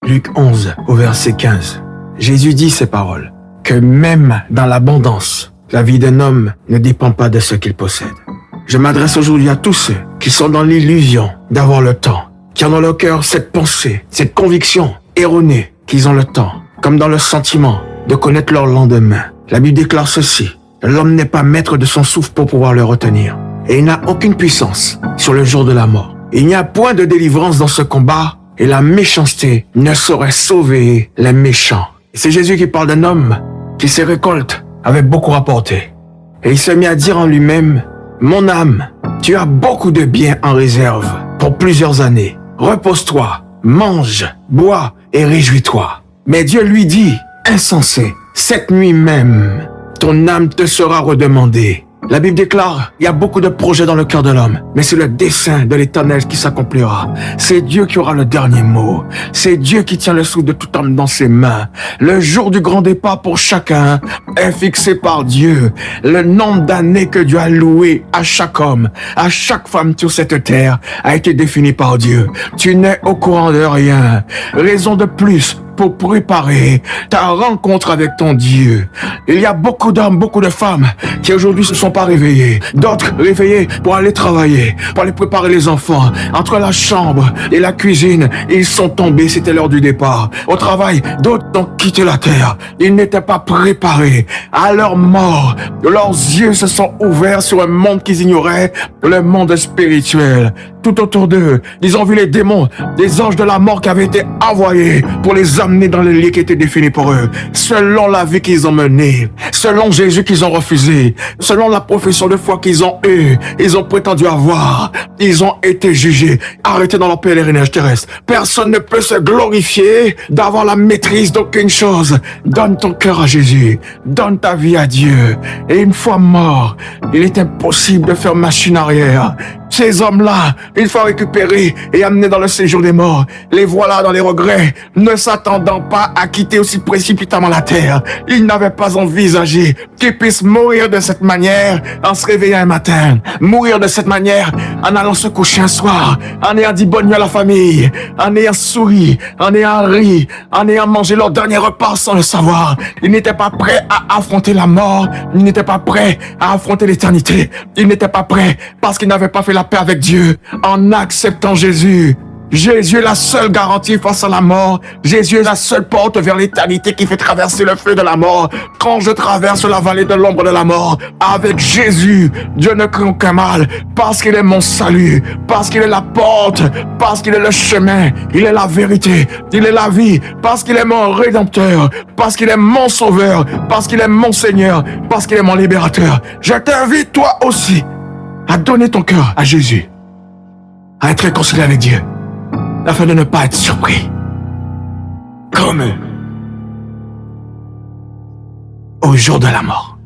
Luc 11, au verset 15. Jésus dit ces paroles, que même dans l'abondance, la vie d'un homme ne dépend pas de ce qu'il possède. Je m'adresse aujourd'hui à tous ceux qui sont dans l'illusion d'avoir le temps, qui ont dans leur cœur cette pensée, cette conviction erronée qu'ils ont le temps, comme dans le sentiment de connaître leur lendemain. La Bible déclare ceci, l'homme n'est pas maître de son souffle pour pouvoir le retenir, et il n'a aucune puissance sur le jour de la mort. Il n'y a point de délivrance dans ce combat, et la méchanceté ne saurait sauver les méchants. C'est Jésus qui parle d'un homme qui ses récoltes avaient beaucoup rapporté. Et il se mit à dire en lui-même, « Mon âme, tu as beaucoup de biens en réserve pour plusieurs années. Repose-toi, mange, bois et réjouis-toi. » Mais Dieu lui dit, « Insensé, cette nuit même, ton âme te sera redemandée. » La Bible déclare, il y a beaucoup de projets dans le cœur de l'homme, mais c'est le dessein de l'Éternel qui s'accomplira. C'est Dieu qui aura le dernier mot. C'est Dieu qui tient le souffle de toute âme dans ses mains. Le jour du grand départ pour chacun est fixé par Dieu. Le nombre d'années que Dieu a loué à chaque homme, à chaque femme sur cette terre a été défini par Dieu. Tu n'es au courant de rien. Raison de plus pour préparer ta rencontre avec ton Dieu. Il y a beaucoup d'hommes, beaucoup de femmes qui aujourd'hui ne se sont pas réveillés. D'autres réveillés pour aller travailler, pour aller préparer les enfants. Entre la chambre et la cuisine, ils sont tombés, c'était l'heure du départ. Au travail, d'autres ont quitté la terre. Ils n'étaient pas préparés à leur mort. Leurs yeux se sont ouverts sur un monde qu'ils ignoraient, le monde spirituel. Tout autour d'eux, ils ont vu les démons, les anges de la mort qui avaient été envoyés pour les amener dans le lieu qui était défini pour eux, selon la vie qu'ils ont menée, selon Jésus qu'ils ont refusé, selon la profession de foi qu'ils ont eue, ils ont prétendu avoir, ils ont été jugés, arrêtés dans leur pèlerinage terrestre. Personne ne peut se glorifier d'avoir la maîtrise d'aucune chose. Donne ton cœur à Jésus, donne ta vie à Dieu, et une fois mort, il est impossible de faire machine arrière. Ces hommes-là, il faut récupérer et amener dans le séjour des morts. Les voilà dans les regrets, ne s'attendant pas à quitter aussi précipitamment la terre. Ils n'avaient pas envisagé qu'ils puissent mourir de cette manière en se réveillant un matin. Mourir de cette manière en allant se coucher un soir, en ayant dit bonne nuit à la famille, en ayant souri, en ayant ri, en ayant mangé leur dernier repas sans le savoir. Ils n'étaient pas prêts à affronter la mort. Ils n'étaient pas prêts à affronter l'éternité. Ils n'étaient pas prêts parce qu'ils n'avaient pas fait la paix avec Dieu en acceptant Jésus. Jésus est la seule garantie face à la mort. Jésus est la seule porte vers l'éternité qui fait traverser le feu de la mort. Quand je traverse la vallée de l'ombre de la mort, avec Jésus, Dieu ne craint aucun mal, parce qu'il est mon salut, parce qu'il est la porte, parce qu'il est le chemin, il est la vérité, il est la vie, parce qu'il est mon rédempteur, parce qu'il est mon sauveur, parce qu'il est mon Seigneur, parce qu'il est mon libérateur. Je t'invite toi aussi à donner ton cœur à Jésus, à être réconcilié avec Dieu, afin de ne pas être surpris, comme eux, au jour de la mort.